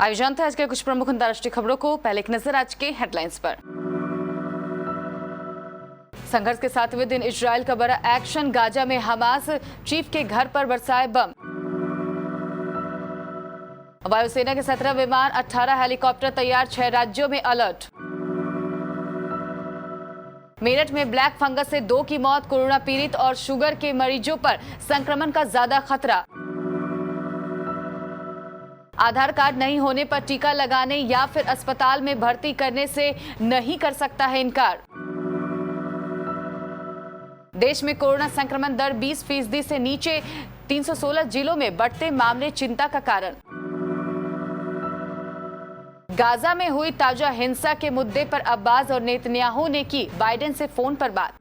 आइए जानते हैं आज के कुछ प्रमुख अंतर्राष्ट्रीय खबरों को। पहले एक नजर आज के हेडलाइंस पर। संघर्ष के 7वें दिन इजरायल का बड़ा एक्शन, गाजा में हमास चीफ के घर पर बरसाए बम। वायुसेना के 17 विमान, 18 हेलीकॉप्टर तैयार, 6 राज्यों में अलर्ट। मेरठ में ब्लैक फंगस से 2 की मौत, कोरोना पीड़ित और शुगर के मरीजों पर संक्रमण का ज्यादा खतरा। आधार कार्ड नहीं होने पर टीका लगाने या फिर अस्पताल में भर्ती करने से नहीं कर सकता है इनकार। देश में कोरोना संक्रमण दर 20% से नीचे, 316 जिलों में बढ़ते मामले चिंता का कारण। गाजा में हुई ताजा हिंसा के मुद्दे पर अब्बास और नेतन्याहू ने की बाइडेन से फोन पर बात।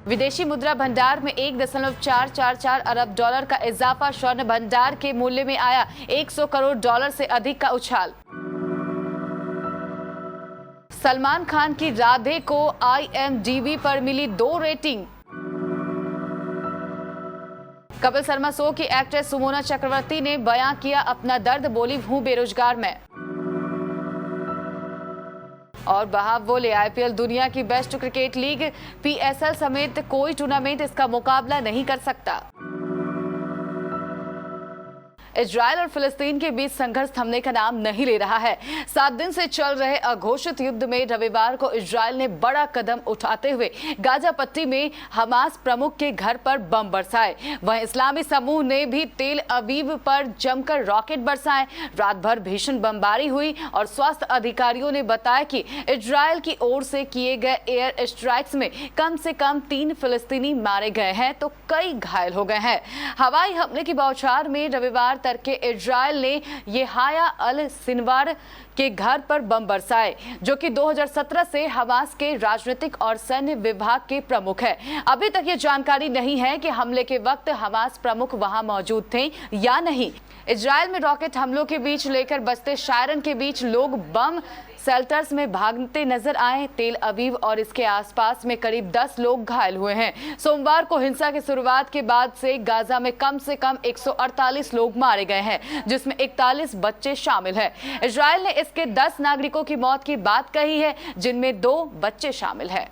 विदेशी मुद्रा भंडार में 1.444 अरब डॉलर का इजाफा, स्वर्ण भंडार के मूल्य में आया 100 करोड़ डॉलर से अधिक का उछाल। सलमान खान की राधे को IMDb पर मिली 2 रेटिंग। कपिल शर्मा शो की एक्ट्रेस सुमोना चक्रवर्ती ने बयां किया अपना दर्द, बोली हूं बेरोजगार मैं। और बहाव बोले IPL दुनिया की बेस्ट क्रिकेट लीग, PSL समेत कोई टूर्नामेंट इसका मुकाबला नहीं कर सकता। इजरायल और फिलिस्तीन के बीच संघर्ष थमने का नाम नहीं ले रहा है। 7 दिन से चल रहे अघोषित युद्ध में रविवार को इजरायल ने बड़ा कदम उठाते हुए गाजा पट्टी में हमास प्रमुख के घर पर बम बरसाए। वहीं इस्लामी समूह ने भी तेल अवीव पर जमकर रॉकेट बरसाए। रात भर भीषण बमबारी हुई और स्वास्थ्य अधिकारियों ने बताया कि इजरायल की ओर से किए गए एयर स्ट्राइक्स में कम से कम 3 फिलिस्तीनी मारे गए हैं तो कई घायल हो गए हैं। हवाई हमले की बौछार में रविवार तड़के इजरायल ने यहाया अल सिनवार के घर पर बम बरसाए, जो कि 2017 से हमास के राजनीतिक और सैन्य विभाग के प्रमुख है। अभी तक ये जानकारी नहीं है कि हमले के वक्त हमास प्रमुख वहां मौजूद थे या नहीं। इजरायल में रॉकेट हमलों के बीच लेकर बसते शायरन के बीच लोग बम शेल्टर्स में भागते नजर आए। तेल अवीव और इसके आसपास में करीब 10 लोग घायल हुए हैं। सोमवार को हिंसा की शुरुआत के बाद से गाजा में कम से कम 148 लोग मारे गए हैं, जिसमें 41 बच्चे शामिल हैं। इजरायल ने इसके 10 नागरिकों की मौत की बात कही है, जिनमें 2 बच्चे शामिल हैं।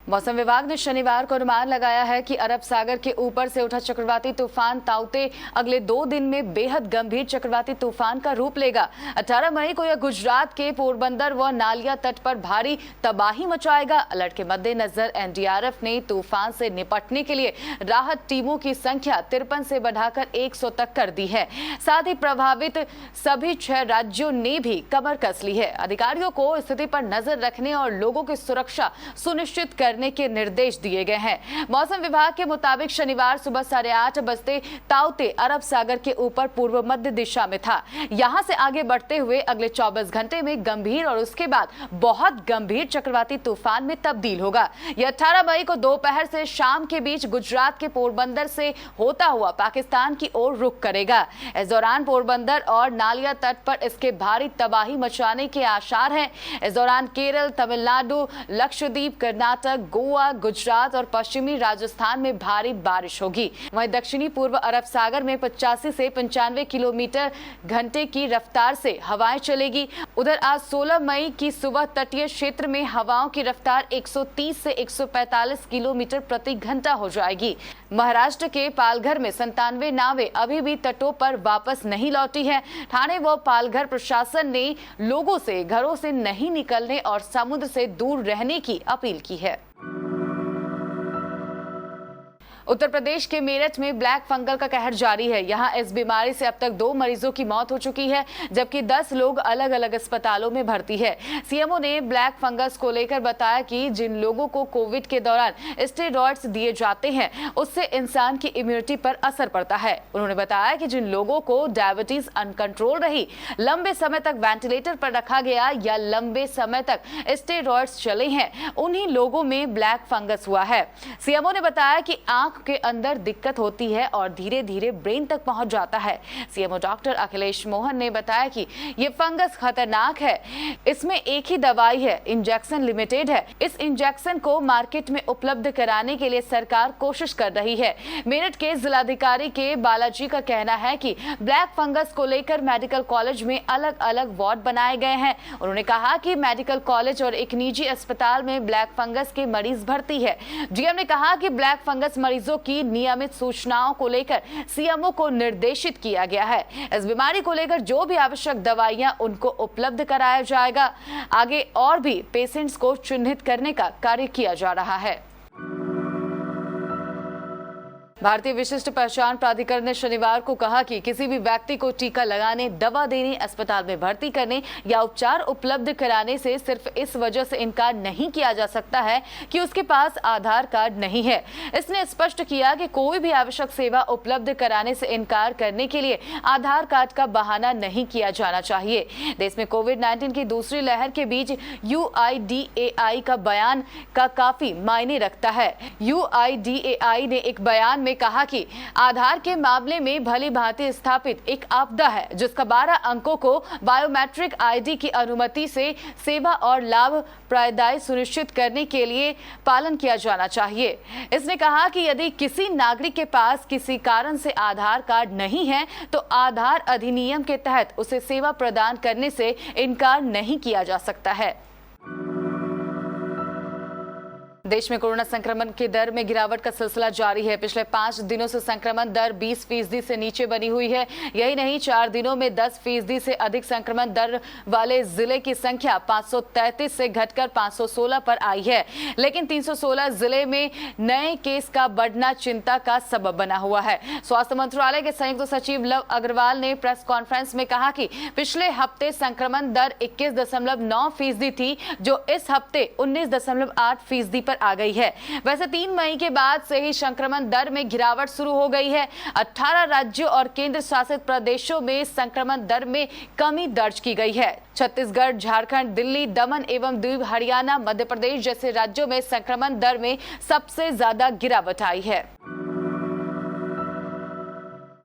मौसम विभाग ने शनिवार को अनुमान लगाया है कि अरब सागर के ऊपर से उठा चक्रवाती तूफान ताउते अगले 2 दिन में बेहद गंभीर चक्रवाती तूफान का रूप लेगा। 18 मई को यह गुजरात के पोरबंदर व नालिया तट पर भारी तबाही मचाएगा। अलर्ट के मद्देनजर NDRF ने तूफान से निपटने के लिए राहत टीमों की संख्या 53 से बढ़ाकर 100 तक कर दी है। साथ ही प्रभावित सभी 6 राज्यों ने भी कमर कस ली है। अधिकारियों को स्थिति पर नजर रखने और लोगों की सुरक्षा सुनिश्चित करने के निर्देश दिए गए हैं। मौसम विभाग के मुताबिक शनिवार सुबह 8:30 बजते ताउते अरब सागर के ऊपर पूर्व मध्य दिशा में था। यहां से आगे बढ़ते हुए अगले 24 घंटे में गंभीर और उसके बाद बहुत गंभीर चक्रवाती तूफान में तब्दील होगा। यह 18 मई को दोपहर से शाम के बीच गुजरात के पोरबंदर से होता हुआ पाकिस्तान की ओर रुख करेगा। इस दौरान पोरबंदर और नालिया तट पर इसके भारी तबाही मचाने के आसार हैं। इस दौरान केरल, तमिलनाडु, लक्षद्वीप, कर्नाटक, गोवा, गुजरात और पश्चिमी राजस्थान में भारी बारिश होगी। वहीं दक्षिणी पूर्व अरब सागर में 85 से 95 किलोमीटर घंटे की रफ्तार से हवाएं चलेगी। उधर आज 16 मई की सुबह तटीय क्षेत्र में हवाओं की रफ्तार 130 से 145 किलोमीटर प्रति घंटा हो जाएगी। महाराष्ट्र के पालघर में 97 नावें अभी भी तटों पर वापस नहीं लौटी है। ठाणे व पालघर प्रशासन ने लोगों से घरों से नहीं निकलने और समुद्र से दूर रहने की अपील की है। उत्तर प्रदेश के मेरठ में ब्लैक फंगल का कहर जारी है। यहां इस बीमारी से अब तक 2 मरीजों की मौत हो चुकी है, जबकि 10 लोग अलग अलग अस्पतालों में भर्ती है। CMO ने ब्लैक फंगस को लेकर बताया कि जिन लोगों को कोविड के दौरान स्टेरॉइड्स दिए जाते हैं, उससे इंसान की इम्यूनिटी पर असर पड़ता है। उन्होंने बताया कि जिन लोगों को डायबिटीज अनकंट्रोल रही, लंबे समय तक वेंटिलेटर पर रखा गया या लंबे समय तक स्टेरॉइड्स चले हैं, उन्हीं लोगों में ब्लैक फंगस हुआ है। CMO ने बताया कि आंख आंख के अंदर दिक्कत होती है और धीरे धीरे ब्रेन तक पहुंच जाता है। सीएमओ डॉक्टर अखिलेश मोहन ने बताया कि ये फंगस खतरनाक है, इसमें एक ही दवाई है, इंजेक्शन लिमिटेड है। इस इंजेक्शन को मार्केट में उपलब्ध कराने के लिए सरकार कोशिश कर रही है। मेरठ के जिलाधिकारी के बालाजी का कहना है कि ब्लैक फंगस को लेकर मेडिकल कॉलेज में अलग अलग वार्ड बनाए गए हैं। उन्होंने कहा कि मेडिकल कॉलेज और एक निजी अस्पताल में ब्लैक फंगस के मरीज भर्ती है। डीएम ने कहा कि ब्लैक फंगस मरीजों की नियमित सूचनाओं को लेकर सीएमओ को निर्देशित किया गया है। इस बीमारी को लेकर जो भी आवश्यक दवाइयां उनको उपलब्ध कराया जाएगा। आगे और भी पेशेंट्स को चिन्हित करने का कार्य किया जा रहा है। भारतीय विशिष्ट पहचान प्राधिकरण ने शनिवार को कहा कि किसी भी व्यक्ति को टीका लगाने, दवा देने, अस्पताल में भर्ती करने या उपचार उपलब्ध कराने से सिर्फ इस वजह से इनकार नहीं किया जा सकता है कि उसके पास आधार कार्ड नहीं है। इसने स्पष्ट किया कि कोई भी आवश्यक सेवा उपलब्ध कराने से इनकार करने के लिए आधार कार्ड का बहाना नहीं किया जाना चाहिए। देश में कोविड-19 की दूसरी लहर के बीच UIDAI का बयान का काफी मायने रखता है। UIDAI ने एक बयान में कहा कि आधार के मामले में भली भांति स्थापित एक आपदा है, जिसका 12 अंकों को बायोमेट्रिक आईडी की अनुमति से सेवा और लाभ प्रदाय सुनिश्चित करने के लिए पालन किया जाना चाहिए। इसने कहा कि यदि किसी नागरिक के पास किसी कारण से आधार कार्ड नहीं है तो आधार अधिनियम के तहत उसे सेवा प्रदान करने से इनकार नहीं किया जा सकता है। देश में कोरोना संक्रमण के दर में गिरावट का सिलसिला जारी है। पिछले 5 दिनों से संक्रमण दर 20% से नीचे बनी हुई है। यही नहीं, 4 दिनों में 10% से अधिक संक्रमण दर वाले जिले की संख्या 533 से घटकर 516 पर आई है। लेकिन 316 जिले में नए केस का बढ़ना चिंता का सबब बना हुआ है। स्वास्थ्य मंत्रालय के संयुक्त सचिव लव अग्रवाल ने प्रेस कॉन्फ्रेंस में कहा कि पिछले हफ्ते संक्रमण दर 21.9% थी, जो इस हफ्ते 19.8% पर आ गई है। वैसे 3 मई के बाद से ही संक्रमण दर में गिरावट शुरू हो गई है। 18 राज्यों और केंद्र शासित प्रदेशों में संक्रमण दर में कमी दर्ज की गई है। छत्तीसगढ़, झारखंड, दिल्ली, दमन एवं दीव, हरियाणा, मध्य प्रदेश जैसे राज्यों में संक्रमण दर में सबसे ज्यादा गिरावट आई है।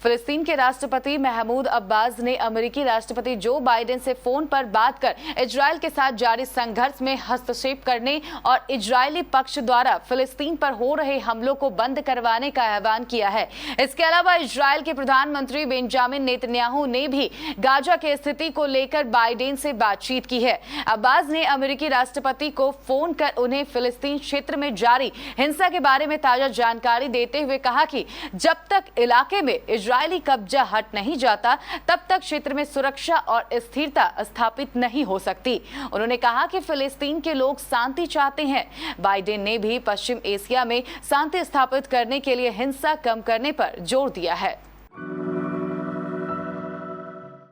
फिलिस्तीन के राष्ट्रपति महमूद अब्बास ने अमेरिकी राष्ट्रपति जो बाइडेन से फोन पर बात कर इजरायल के साथ जारी संघर्ष में हस्तक्षेप करने और इजरायली पक्ष द्वारा फिलिस्तीन पर हो रहे हमलों को बंद करवाने का आह्वान किया है। इसके अलावा इजरायल के प्रधानमंत्री बेंजामिन नेतन्याहू ने भी गाजा की स्थिति को लेकर बाइडेन से बातचीत की है। अब्बास ने अमेरिकी राष्ट्रपति को फोन कर उन्हें फिलिस्तीन क्षेत्र में जारी हिंसा के बारे में ताजा जानकारी देते हुए कहा कि जब तक इलाके में इजरायली कब्जा हट नहीं जाता तब तक क्षेत्र में सुरक्षा और स्थिरता स्थापित नहीं हो सकती। उन्होंने कहा कि फिलिस्तीन के लोग शांति चाहते हैं। बाइडेन ने भी पश्चिम एशिया में शांति स्थापित करने के लिए हिंसा कम करने पर जोर दिया है।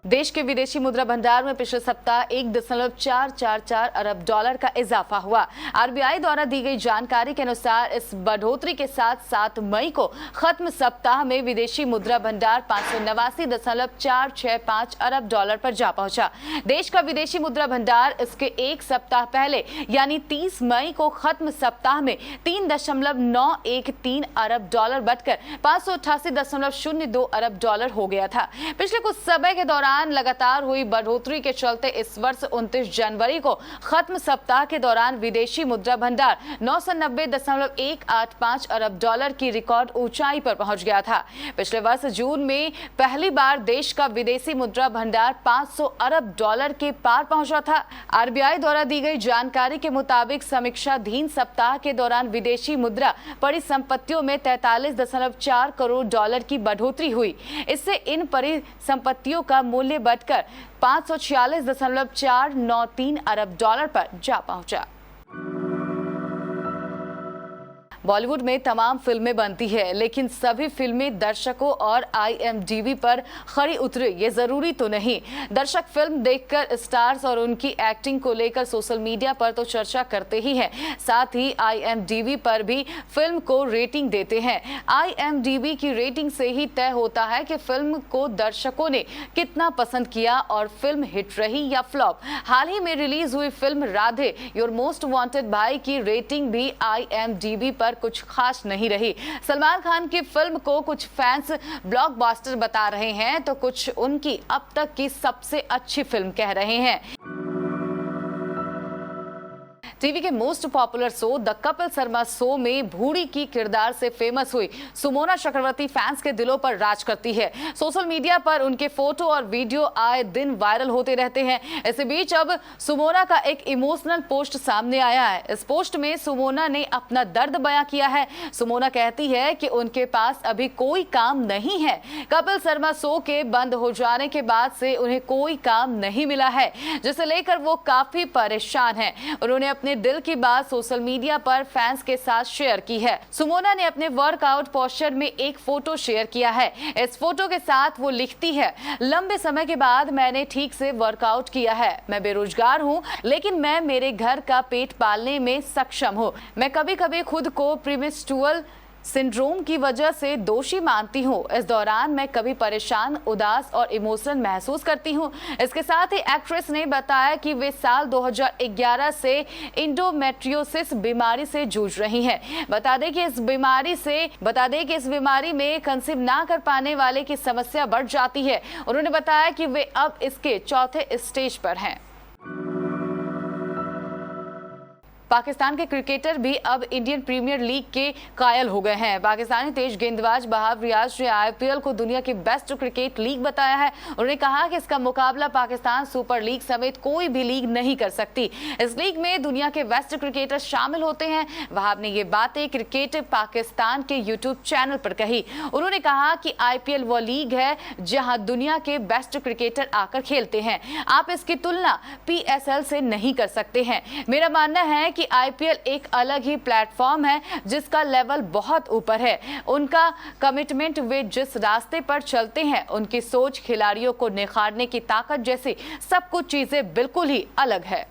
देश के विदेशी मुद्रा भंडार में पिछले सप्ताह 1.444 अरब डॉलर का इजाफा हुआ। आरबीआई द्वारा दी गई जानकारी के अनुसार इस बढ़ोतरी के साथ 7 मई को खत्म सप्ताह में विदेशी मुद्रा भंडार 589.465 अरब डॉलर पर जा पहुंचा। देश का विदेशी मुद्रा भंडार इसके एक सप्ताह पहले यानी 30 मई को खत्म सप्ताह में 3.913 अरब डॉलर बढ़कर 588.02 अरब डॉलर हो गया था। पिछले कुछ समय के दौरान लगातार हुई बढ़ोतरी के चलते इस वर्ष 29 जनवरी को खत्म सप्ताह के दौरान विदेशी मुद्रा भंडार 990.185 अरब डॉलर की रिकॉर्ड ऊंचाई पर पहुंच गया था। पिछले वर्ष जून में पहली बार देश का विदेशी मुद्रा भंडार 500 अरब डॉलर के पार पहुंचा था। आरबीआई द्वारा दी गई जानकारी के मुताबिक समीक्षाधीन सप्ताह के दौरान विदेशी मुद्रा परिसंपत्तियों में 43.4 करोड़ डॉलर की बढ़ोतरी हुई। इससे इन परिसंपत्तियों का मूल्य बढ़कर 546.493 अरब डॉलर पर जा पहुंचा। बॉलीवुड में तमाम फिल्में बनती है, लेकिन सभी फिल्में दर्शकों और IMDb पर खरी उतरे ये जरूरी तो नहीं। दर्शक फिल्म देखकर स्टार्स और उनकी एक्टिंग को लेकर सोशल मीडिया पर तो चर्चा करते ही हैं, साथ ही IMDb पर भी फिल्म को रेटिंग देते हैं। IMDb की रेटिंग से ही तय होता है कि फिल्म को दर्शकों ने कितना पसंद किया और फिल्म हिट रही या फ्लॉप। हाल ही में रिलीज हुई film Radhe your most wanted भाई की रेटिंग भी IMDb पर कुछ खास नहीं रही। सलमान खान की फिल्म को कुछ फैंस ब्लॉकबस्टर बता रहे हैं तो कुछ उनकी अब तक की सबसे अच्छी फिल्म कह रहे हैं। टीवी के most popular show the Kapil Sharma show में बूढ़ी की किरदार से फेमस हुई सुमोना चक्रवर्ती फैंस के दिलों पर राज करती है। सोशल मीडिया पर उनके फोटो और वीडियो आए दिन वायरल होते रहते हैं। इसी बीच अब सुमोना का एक इमोशनल पोस्ट सामने आया है। इस पोस्ट में सुमोना ने अपना दर्द बयां किया है। सुमोना कहती है कि उनके पास अभी कोई काम नहीं है। कपिल शर्मा शो के बंद हो जाने के बाद से उन्हें कोई काम नहीं मिला है, जिसे लेकर वो काफी परेशान है। उन्होंने अपने दिल की बात सोशल मीडिया पर फैंस के साथ शेयर की है। सुमोना ने अपने वर्कआउट पोस्चर में एक फोटो शेयर किया है। इस फोटो के साथ वो लिखती है, लंबे समय के बाद मैंने ठीक से वर्कआउट किया है। मैं बेरोजगार हूँ, लेकिन मैं मेरे घर का पेट पालने में सक्षम हूँ। मैं कभी कभी खुद को प्रीमेच्योर सिंड्रोम की वजह से दोषी मानती हूँ। इस दौरान मैं कभी परेशान, उदास और इमोशनल महसूस करती हूँ। इसके साथ ही एक्ट्रेस ने बताया कि वे साल 2011 से इंडोमेट्रियोसिस बीमारी से जूझ रही हैं। बता दें कि इस बीमारी में कंसीव ना कर पाने वाले की समस्या बढ़ जाती है। उन्होंने बताया कि वे अब इसके चौथे स्टेज पर हैं। पाकिस्तान के क्रिकेटर भी अब इंडियन प्रीमियर लीग के कायल हो गए हैं। पाकिस्तानी तेज गेंदबाज बहार रियाज ने आईपीएल को दुनिया की बेस्ट क्रिकेट लीग बताया है। उन्होंने कहा कि इसका मुकाबला पाकिस्तान सुपर लीग समेत कोई भी लीग नहीं कर सकती। इस लीग में दुनिया के बेस्ट क्रिकेटर शामिल होते हैं। वहाब ने ये बातें क्रिकेट पाकिस्तान के यूट्यूब चैनल पर कही। उन्होंने कहा कि आईपीएल वो लीग है जहां दुनिया के बेस्ट क्रिकेटर आकर खेलते हैं। आप इसकी तुलना पीएसएल से नहीं कर सकते हैं। मेरा मानना है कि आईपीएल एक अलग ही प्लेटफॉर्म है जिसका लेवल बहुत ऊपर है। उनका कमिटमेंट, वे जिस रास्ते पर चलते हैं, उनकी सोच, खिलाड़ियों को निखारने की ताकत जैसी सब कुछ चीजें बिल्कुल ही अलग है।